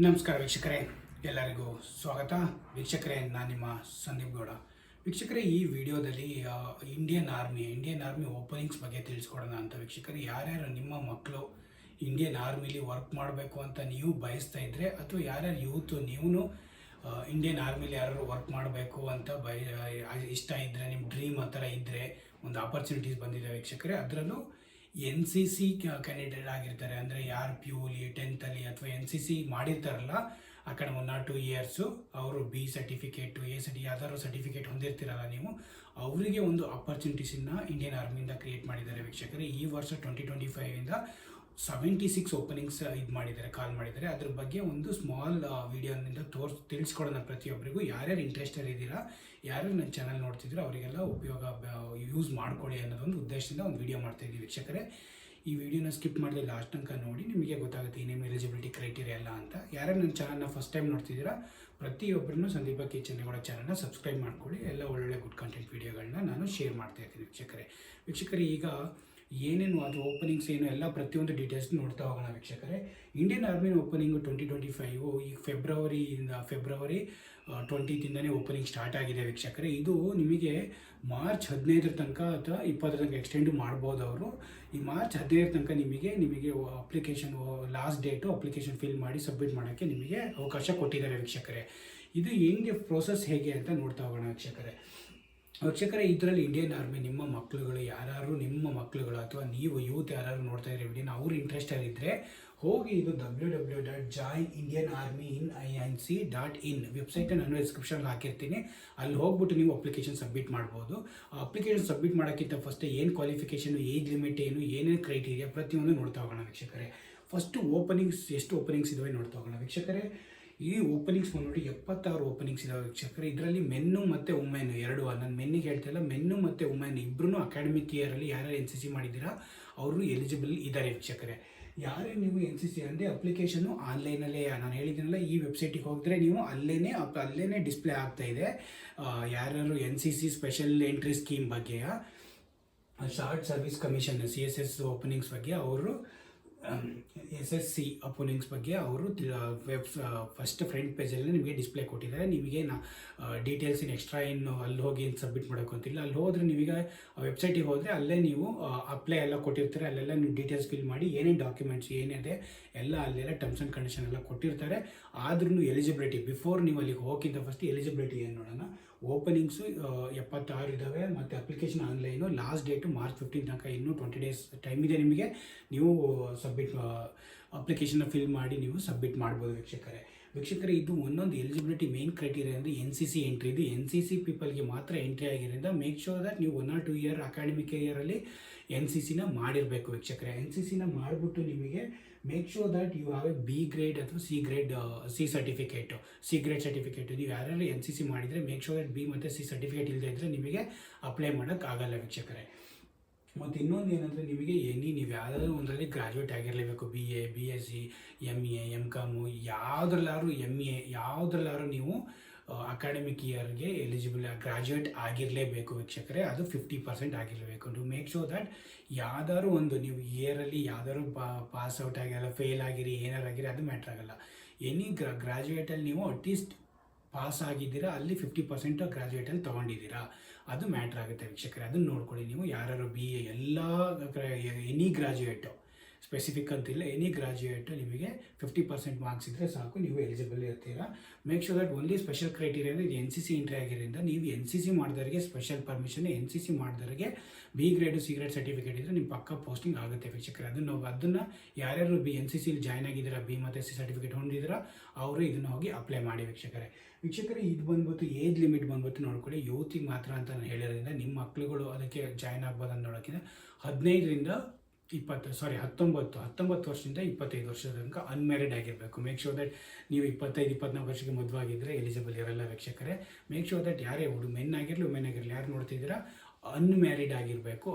ನಮಸ್ಕಾರ ವೀಕ್ಷಕರೇ, ಎಲ್ಲರಿಗೂ ಸ್ವಾಗತ. ವೀಕ್ಷಕರೇ, ನಾನು ನಿಮ್ಮ ಸಂದೀಪ್ ಗೌಡ. ವೀಕ್ಷಕರೇ, ಈ ವಿಡಿಯೋದಲ್ಲಿ ಇಂಡಿಯನ್ ಆರ್ಮಿ ಓಪನಿಂಗ್ಸ್ ಬಗ್ಗೆ ತಿಳಿಸ್ಕೊಡೋಣ ಅಂತ. ವೀಕ್ಷಕರೇ, ಯಾರ್ಯಾರು ನಿಮ್ಮ ಮಕ್ಕಳು ಇಂಡಿಯನ್ ಆರ್ಮಿಲಿ ವರ್ಕ್ ಮಾಡಬೇಕು ಅಂತ ನೀವು ಬಯಸ್ತಾ ಇದ್ದರೆ, ಅಥವಾ ಯಾರ್ಯಾರು ಯೂತು ನೀವು ಇಂಡಿಯನ್ ಆರ್ಮಿಲಿ ಯಾರು ವರ್ಕ್ ಮಾಡಬೇಕು ಅಂತ ಇಷ್ಟ ಇದ್ದರೆ, ನಿಮ್ಮ ಡ್ರೀಮ್ ಆ ಥರ ಇದ್ದರೆ, ಒಂದು ಆಪರ್ಚುನಿಟೀಸ್ ಬಂದಿದೆ ವೀಕ್ಷಕರೇ. ಅದರಲ್ಲೂ NCC ಕ್ಯಾಂಡಿಡೇಟ್ ಆಗಿರ್ತಾರೆ, ಅಂದರೆ ಯಾರು ಪ್ಯೂಲಿ 10th ಅಥವಾ NCC ಮಾಡಿರ್ತಾರಲ್ಲ, ಆ ಕಡೆ 1 or 2 ಇಯರ್ಸು ಅವರು B ಸರ್ಟಿಫಿಕೇಟು ಯಾವ್ದಾದ್ರು ಸರ್ಟಿಫಿಕೇಟ್ ಹೊಂದಿರ್ತೀರಲ್ಲ ನೀವು, ಅವರಿಗೆ ಒಂದು ಆಪರ್ಚುನಿಟೀಸನ್ನು ಇಂಡಿಯನ್ ಆರ್ಮಿಯಿಂದ ಕ್ರಿಯೇಟ್ ಮಾಡಿದ್ದಾರೆ ವೀಕ್ಷಕರೇ. ಈ ವರ್ಷ 2025ಇಂದ 76 ಓಪನಿಂಗ್ಸ್ ಕಾಲ್ ಮಾಡಿದ್ದಾರೆ. ಅದ್ರ ಬಗ್ಗೆ ಒಂದು ಸ್ಮಾಲ್ ವಿಡಿಯೋನಿಂದ ತಿಳಿಸ್ಕೊಡೋಣ ಪ್ರತಿಯೊಬ್ಬರಿಗೂ. ಯಾರ್ಯಾರು ಇಂಟ್ರೆಸ್ಟೆಡ್ ಇದ್ದೀರಾ, ಯಾರ್ಯಾರು ನನ್ನ ಚಾನಲ್ ನೋಡ್ತಿದ್ದೀರಾ, ಅವರಿಗೆಲ್ಲ ಉಪಯೋಗ ಯೂಸ್ ಮಾಡ್ಕೊಳ್ಳಿ ಅನ್ನೋದೊಂದು ಉದ್ದೇಶದಿಂದ ಒಂದು ವಿಡಿಯೋ ಮಾಡ್ತಾಯಿದ್ದೀವಿ ವೀಕ್ಷಕರೇ. ಈ ವಿಡಿಯೋನ ಸ್ಕಿಪ್ ಮಾಡಿದ್ರೆ ಲಾಸ್ಟ್ ತನಕ ನೋಡಿ, ನಿಮಗೆ ಗೊತ್ತಾಗುತ್ತೆ ಏನೇನು ಎಲಿಜಿಬಿಲಿಟಿ ಕ್ರೈಟೀರಿಯಾ ಎಲ್ಲ ಅಂತ. ಯಾರ್ಯಾರು ನನ್ನ ಚಾನಲ್ನ ಫಸ್ಟ್ ಟೈಮ್ ನೋಡ್ತಿದ್ದೀರಾ, ಪ್ರತಿಯೊಬ್ಬರೂ ಸಂದೀಪ ಕೆ ಚೆನ್ನೇಗೌಡ ಚಾನಲ್ನ ಸಬ್ಸ್ಕ್ರೈಬ್ ಮಾಡ್ಕೊಳ್ಳಿ. ಎಲ್ಲ ಒಳ್ಳೊಳ್ಳೆ ಗುಡ್ ಕಂಟೆಂಟ್ ವೀಡಿಯೋಗಳನ್ನ ನಾನು ಶೇರ್ ಮಾಡ್ತಾ ಇರ್ತೀನಿ ವೀಕ್ಷಕರೇ. ಈಗ ಏನೇನು ಅದು ಓಪನಿಂಗ್ಸ್ ಏನು ಎಲ್ಲ ಪ್ರತಿಯೊಂದು ಡೀಟೇಲ್ಸ್ ನೋಡ್ತಾ ಹೋಗೋಣ ವೀಕ್ಷಕರೇ. ಇಂಡಿಯನ್ ಆರ್ಮಿ ಓಪನಿಂಗು 2025 ಈಗ ಫೆಬ್ರವರಿ 20th ಓಪನಿಂಗ್ ಸ್ಟಾರ್ಟ್ ಆಗಿದೆ ವೀಕ್ಷಕರೇ. ಇದು ನಿಮಗೆ ಮಾರ್ಚ್ 15 ತನಕ ಅಥವಾ 20 ತನಕ ಎಕ್ಸ್ಟೆಂಡ್ ಮಾಡ್ಬೋದು ಅವರು. ಈ ಮಾರ್ಚ್ 15 ತನಕ ನಿಮಗೆ application last date application fill ಮಾಡಿ ಸಬ್ಮಿಟ್ ಮಾಡೋಕ್ಕೆ ನಿಮಗೆ ಅವಕಾಶ ಕೊಟ್ಟಿದ್ದಾರೆ ವೀಕ್ಷಕರೇ. ಇದು ಹೆಂಗೆ ಪ್ರೋಸೆಸ್ ಹೇಗೆ ಅಂತ ನೋಡ್ತಾ ಹೋಗೋಣ ವೀಕ್ಷಕರೇ. ಇದರಲ್ಲಿ ಇಂಡಿಯನ್ ಆರ್ಮಿ ನಿಮ್ಮ ಮಕ್ಕಳುಗಳು ಯಾರು ನಿಮ್ಮ ಮಕ್ಕಳುಗಳು ಅಥವಾ ನೀವು ಯೂತ್ ಯಾರು ನೋಡ್ತಾ ಇರೋ ವಿಡಿಯೋನ ಅವ್ರು ಇಂಟ್ರೆಸ್ಟೆಡ್ ಇದ್ದರೆ ಹೋಗಿ, ಇದು www.joinindianarmyinc.in ವೆಬ್ಸೈಟನ್ನು ನಾನು ಡಿಸ್ಕ್ರಿಪ್ಷನ್ಗೆ ಹಾಕಿರ್ತೀನಿ. ಅಲ್ಲಿ ಹೋಗ್ಬಿಟ್ಟು ನೀವು ಅಪ್ಲಿಕೇಶನ್ ಸಬ್ಮಿಟ್ ಮಾಡ್ಬೋದು. ಅಪ್ಲಿಕೇಶನ್ ಸಬ್ಮಿಟ್ ಮಾಡೋಕ್ಕಿಂತ ಫಸ್ಟ್ ಏನು ಕ್ವಾಲಿಫಿಕೇಷನು, ಏಜ್ ಲಿಮಿಟ್ ಏನೇನು ಕ್ರೈಟೀರಿಯಾ ಪ್ರತಿಯೊಂದು ನೋಡ್ತಾ ಹೋಗೋಣ ವೀಕ್ಷಕರೇ. ಫಸ್ಟು ಎಷ್ಟು ಓಪನಿಂಗ್ಸ್ ಇದಾವೆ ನೋಡ್ತಾ ಹೋಗೋಣ ವೀಕ್ಷಕರೇ. ಈ ಓಪನಿಂಗ್ಸ್ ಬಂದ್ಬಿಟ್ಟು 76 ಓಪನಿಂಗ್ಸ್ ಇದಾವೆ ವೀಕ್ಷಕರೇ. ಇದರಲ್ಲಿ ಮೆನ್ನು ಮತ್ತು ವುಮೆನ್ ಎರಡು, ನಾನು ಮೆನ್ನಿಗೆ ಹೇಳ್ತಿಲ್ಲ, ಮೆನ್ನು ಮತ್ತು ವುಮೆನ್ ಇಬ್ಬರೂ ಅಕಾಡೆಮಿಕ್ ಇಯರಲ್ಲಿ ಯಾರು NCC ಮಾಡಿದ್ದೀರಾ ಅವರು ಎಲಿಜಿಬಲ್ ಇದ್ದಾರೆ ವೀಕ್ಷಕರೇ. ಯಾರೇ ನೀವು NCC ಅಂದರೆ ಅಪ್ಲಿಕೇಶನು ಆನ್ಲೈನಲ್ಲೇ, ನಾನು ಹೇಳಿದ್ದೀನಲ್ಲ, ಈ ವೆಬ್ಸೈಟಿಗೆ ಹೋಗಿದ್ರೆ ನೀವು ಅಲ್ಲೇ ಡಿಸ್ಪ್ಲೇ ಆಗ್ತಾಯಿದೆ. ಯಾರ್ಯಾರು NCC ಸ್ಪೆಷಲ್ ಎಂಟ್ರಿ ಸ್ಕೀಮ್ ಬಗ್ಗೆ, short service commission CSS openings ಬಗ್ಗೆ, ಅವರು SSC ಓಪನಿಂಗ್ಸ್ ಬಗ್ಗೆ ಅವರು ಫಸ್ಟ್ ಫ್ರಂಟ್ ಪೇಜಲ್ಲಿ ನಿಮಗೆ ಡಿಸ್ಪ್ಲೇ ಕೊಟ್ಟಿದ್ದಾರೆ. ನಿಮಗೆ ಡೀಟೇಲ್ಸಿನ ಎಕ್ಸ್ಟ್ರಾ ಏನು ಅಲ್ಲಿ ಹೋಗಿ ಸಬ್ಮಿಟ್ ಮಾಡೋಕೆ ಅಂತಿಲ್ಲ. ಅಲ್ಲಿ ಹೋದರೆ ನೀವೀಗ ವೆಬ್ಸೈಟಿಗೆ ಹೋದರೆ ಅಲ್ಲೇ ನೀವು ಅಪ್ಲೈ ಎಲ್ಲ ಕೊಟ್ಟಿರ್ತಾರೆ. ಅಲ್ಲೆಲ್ಲ ನೀವು ಡೀಟೇಲ್ಸ್ ಫಿಲ್ ಮಾಡಿ ಏನೇನು ಡಾಕ್ಯುಮೆಂಟ್ಸ್ ಏನಿದೆ ಎಲ್ಲ ಅಲ್ಲೆಲ್ಲ ಟರ್ಮ್ಸ್ ಆ್ಯಂಡ್ ಕಂಡೀಷನ್ ಎಲ್ಲ ಕೊಟ್ಟಿರ್ತಾರೆ. ಆದ್ರೂ ಎಲಿಜಿಬಿಲಿಟಿ ಬಿಫೋರ್ ನೀವು ಅಲ್ಲಿಗೆ ಹೋಗಿಂತ ಫಸ್ಟ್ ಎಲಿಜಿಬಿಲಿಟಿ ಏನು ನೋಡೋಣ. ಓಪನಿಂಗ್ಸು 76 ಇದ್ದಾವೆ ಮತ್ತು application online. Last date March 15 ತನಕ, ಇನ್ನೂ 20 days ಟೈಮ್ ಇದೆ ನಿಮಗೆ. ನೀವು ಅಪ್ಲಿಕೇಶನ್ನ ಫಿಲ್ ಮಾಡಿ ನೀವು ಸಬ್ಮಿಟ್ ಮಾಡ್ಬೋದು ವೀಕ್ಷಕರೇ. ಇದು ಒಂದೊಂದು ಎಲಿಜಿಬಿಲಿಟಿ ಮೇನ್ ಕ್ರೈಟೀರಿಯಾ ಅಂದರೆ NCC ಎಂಟ್ರಿ. ಇದು NCC ಪೀಪಲ್ಗೆ ಮಾತ್ರ ಎಂಟ್ರಿ ಆಗಿರೋದ್ರಿಂದ ಮೇಕ್ ಶೋರ್ ದಟ್ ನೀವು 1 or 2 ಇಯರ್ ಅಕಾಡೆಮಿಕ್ ಇಯರಲ್ಲಿ NCCನ ಮಾಡಿರಬೇಕು ವೀಕ್ಷಕರೇ. NCCನ ಮಾಡಿಬಿಟ್ಟು ನಿಮಗೆ make sure that you have a B grade ಅಥವಾ C certificate. C grade certificate ನೀವು ಯಾರ್ಯಾರು NCC ಮಾಡಿದರೆ ಮೇಕ್ ಶೋರ್ ದಟ್ B ಮತ್ತು C ಸರ್ಟಿಫಿಕೇಟ್ ಇಲ್ಲದೆ ಇದ್ದರೆ ನಿಮಗೆ ಅಪ್ಲೈ ಮಾಡೋಕ್ಕಾಗಲ್ಲ ವೀಕ್ಷಕರೇ. ಮತ್ತು ಇನ್ನೊಂದು ಏನಂದರೆ, ನಿಮಗೆ ನೀವು ಯಾವುದಾದ್ರೂ ಒಂದರಲ್ಲಿ ಗ್ರ್ಯಾಜುಯೇಟ್ ಆಗಿರಲೇಬೇಕು. BA, BSc, MA, MCOM ಯಾವುದ್ರಲ್ಲಾದ್ರೂ MA ಯಾವುದ್ರಲ್ಲಾದ್ರೂ ನೀವು ಅಕಾಡೆಮಿಕ್ ಇಯರ್ಗೆ ಎಲಿಜಿಬಲ್ ಗ್ರ್ಯಾಜುಯೇಟ್ ಆಗಿರಲೇಬೇಕು ವೀಕ್ಷಕರೇ. ಅದು 50% ಆಗಿರಲೇಬೇಕು. ಟು ಮೇಕ್ ಶೋರ್ ದಟ್ ಯಾವ್ದಾದ್ರು ಒಂದು ನೀವು ಇಯರಲ್ಲಿ ಯಾವ್ದಾದ್ರು ಪಾಸ್ ಔಟ್ ಆಗಿರಲ್ಲ, ಫೇಲ್ ಆಗಿರಿ, ಏನಾರು ಆಗಿರಿ, ಅದು ಮ್ಯಾಟ್ರ್ ಆಗಲ್ಲ. ಗ್ರ್ಯಾಜುಯೇಟಲ್ಲಿ ನೀವು ಅಟ್ಲೀಸ್ಟ್ ಪಾಸ್ ಆಗಿದ್ದೀರಾ, ಅಲ್ಲಿ 50% ಗ್ರ್ಯಾಜುಯೇಟಲ್ಲಿ ತೊಗೊಂಡಿದ್ದೀರಾ, ಅದು ಮ್ಯಾಟ್ರ್ ಆಗುತ್ತೆ ವೀಕ್ಷಕರೇ. ಅದನ್ನು ನೋಡ್ಕೊಳ್ಳಿ ನೀವು. ಯಾರು BA ಎಲ್ಲ ಎನಿ ಗ್ರ್ಯಾಜುಯೇಟು ಸ್ಪೆಸಿಫಿಕ್ ಅಂತಿಲ್ಲ, ಎನಿ ಗ್ರ್ಯಾಜುಯೇಟು ನಿಮಗೆ 50% ಮಾರ್ಕ್ಸ್ ಇದ್ದರೆ ಸಾಕು, ನೀವು ಎಲಿಜಿಬಲ್ ಇರ್ತೀರಾ. Make sure that only special criteria ಅಂದರೆ NCC ಎಂಟ್ರಿ ಆಗಿರೋದ್ರಿಂದ ನೀವು NCC ಮಾಡಿದವರಿಗೆ ಸ್ಪೆಷಲ್ ಪರ್ಮಿಷನ್, NCC ಮಾಡಿದವರಿಗೆ B grade C grade certificate ಇದ್ದರೆ ನಿಮ್ಮ ಪಕ್ಕ ಪೋಸ್ಟಿಂಗ್ ಆಗುತ್ತೆ ವೀಕ್ಷಕರೇ. ಅದನ್ನು ಯಾರ್ಯಾರು NCCಲಿ ಜಾಯ್ನ್ ಆಗಿದ್ದೀರಾ, B ಮತ್ತು C ಸರ್ಟಿಫಿಕೇಟ್ ಹೊಂದಿದ್ದೀರಾ, ಅವರು ಇದನ್ನು ಹೋಗಿ ಅಪ್ಲೈ ಮಾಡಿ ವೀಕ್ಷಕರೇ. ಇದು ಬಂದ್ಬಿಟ್ಟು ಏಜ್ ಲಿಮಿಟ್ ಬಂದ್ಬಿಟ್ಟು ನೋಡ್ಕೊಳ್ಳಿ. ಯೂತಿಗೆ ಮಾತ್ರ ಅಂತ ನಾನು ಹೇಳಿರೋದ್ರಿಂದ ನಿಮ್ಮ ಮಕ್ಕಳುಗಳು ಅದಕ್ಕೆ ಜಾಯ್ನ್ ಆಗ್ಬೋದು ಅಂತ ನೋಡೋಕ್ಕಿಂತ 19 ವರ್ಷದಿಂದ 25 ವರ್ಷದ ತನಕ ಅನ್ಮ್ಯಾರಿಡ್ ಆಗಿರಬೇಕು. ಮೇಕ್ ಶೋರ್ ದಟ್ ನೀವು 25-24 ವರ್ಷಕ್ಕೆ ಮದುವಾಗಿದ್ದರೆ ಎಲಿಜಿಬಲ್ ಇರಲ್ಲ ವೀಕ್ಷಕರೇ. ಮೇಕ್ ಶೋರ್ ದಟ್ ಯಾರೇ ಮೆನ್ ಆಗಿರಲಿ ವುಮೆನ್ ಆಗಿರಲಿ ಯಾರು ನೋಡ್ತಿದ್ದೀರಾ ಅನ್ಮ್ಯಾರಿಡ್ ಆಗಿರಬೇಕು.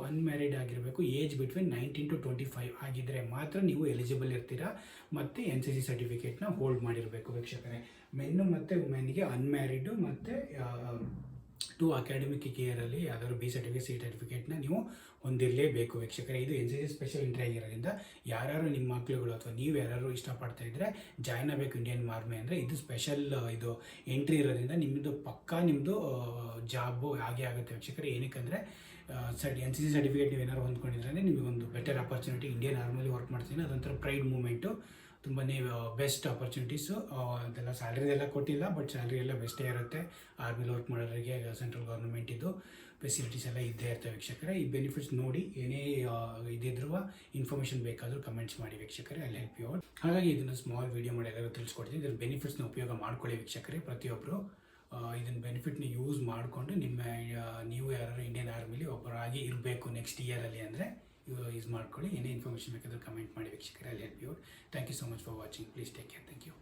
ಏಜ್ ಬಿಟ್ವೀನ್ 19 to 25 ಆಗಿದ್ದರೆ ಮಾತ್ರ ನೀವು ಎಲಿಜಿಬಲ್ ಇರ್ತೀರಾ. ಮತ್ತು NCC ಸರ್ಟಿಫಿಕೇಟ್ನ ಹೋಲ್ಡ್ ಮಾಡಿರಬೇಕು ವೀಕ್ಷಕರೇ. ಮೆನ್ನು ಮತ್ತು ವುಮೆನ್ಗೆ ಅನ್ಮ್ಯಾರಿಡು ಮತ್ತು ಟು ಅಕಾಡೆಮಿಕ್ ಇಯರಲ್ಲಿ ಯಾವ್ದಾದ್ರು ಬಿ ಸರ್ಟಿಫಿಕೇಟ್ ಸಿ ಸರ್ಟಿಫಿಕೇಟ್ನ ನೀವು ಹೊಂದಿರಲೇಬೇಕು ವೀಕ್ಷಕರೇ. ಇದು NCC ಸ್ಪೆಷಲ್ ಎಂಟ್ರಿ ಆಗಿರೋದ್ರಿಂದ ಯಾರು ನಿಮ್ಮ ಮಕ್ಕಳುಗಳು ಅಥವಾ ನೀವು ಯಾರು ಇಷ್ಟಪಡ್ತಾ ಇದ್ದರೆ ಜಾಯ್ನ್ ಆಗಬೇಕು ಇಂಡಿಯನ್ ಆರ್ಮಿ ಅಂದರೆ ಇದು ಸ್ಪೆಷಲ್ ಇದು ಎಂಟ್ರಿ ಇರೋದ್ರಿಂದ ನಿಮ್ಮದು ಪಕ್ಕಾ ನಿಮ್ಮದು ಜಾಬು ಆಗೇ ಆಗುತ್ತೆ ವೀಕ್ಷಕರೇ. ಏನಕ್ಕೆ NCC ಸರ್ಟಿಫಿಕೇಟ್ ನೀವು ಏನಾದ್ರು ಹೊಂದ್ಕೊಂಡಿದ್ರೆ ನಿಮಗೊಂದು ಬೆಟರ್ ಆಪರ್ಚುನಿಟಿ ಇಂಡಿಯನ್ ಆರ್ಮಿಲಿ ವರ್ಕ್ ಮಾಡ್ತೀನಿ, ಅದೊಂಥರ ಪ್ರೈಡ್ ಮೂಮೆಂಟು, ತುಂಬಾ ಬೆಸ್ಟ್ ಆಪರ್ಚುನಿಟೀಸು. ಅದೆಲ್ಲ ಸ್ಯಾಲ್ರಿ ಎಲ್ಲ ಕೊಟ್ಟಿಲ್ಲ, ಬಟ್ ಸ್ಯಾಲ್ರಿ ಎಲ್ಲ ಬೆಸ್ಟೇ ಇರುತ್ತೆ. ಆರ್ಮಿಲಿ ವರ್ಕ್ ಮಾಡೋರಿಗೆ ಸೆಂಟ್ರಲ್ ಗೌರ್ಮೆಂಟಿದ್ದು ಫೆಸಿಲಿಟೀಸ್ ಎಲ್ಲ ಇದ್ದೇ ಇರ್ತವೆ ವೀಕ್ಷಕರೇ. ಈ ಬೆನಿಫಿಟ್ಸ್ ನೋಡಿ ಏನೇ ಇದ್ದಿದ್ರು ಇನ್ಫಾರ್ಮೇಷನ್ ಬೇಕಾದರೂ ಕಮೆಂಟ್ಸ್ ಮಾಡಿ ವೀಕ್ಷಕರೇ, ಅಲ್ಲಿ ಹೆಲ್ಪ್ ಯು ಔಟ್. ಹಾಗಾಗಿ ಇದನ್ನು ಸ್ಮಾಲ್ ವೀಡಿಯೋ ಮಾಡಿ ಎಲ್ಲರೂ ತಿಳಿಸ್ಕೊಡ್ತೀನಿ. ಇದ್ರ ಬೆನಿಫಿಟ್ಸ್ನ ಉಪಯೋಗ ಮಾಡ್ಕೊಳ್ಳಿ ವೀಕ್ಷಕರೇ. ಪ್ರತಿಯೊಬ್ಬರು ಇದನ್ನು ಬೆನಿಫಿಟ್ನ ಯೂಸ್ ಮಾಡಿಕೊಂಡು ನೀವು ಯಾರು ಇಂಡಿಯನ್ ಆರ್ಮಿಲಿ ಒಬ್ಬರಾಗಿ ಇರಬೇಕು ನೆಕ್ಸ್ಟ್ ಇಯರಲ್ಲಿ ಅಂದರೆ ಯೂಸ್ ಮಾಡ್ಕೊಳ್ಳಿ. ಏನೇ ಇನ್ಫಾರ್ಮೇಷನ್ ಬೇಕಾದರೂ ಕಮೆಂಟ್ ಮಾಡಿ ವೀಕ್ಷಕರೇ, ಅಲ್ಲಿ help you out. Thank you so much for watching. Please take care. Thank you.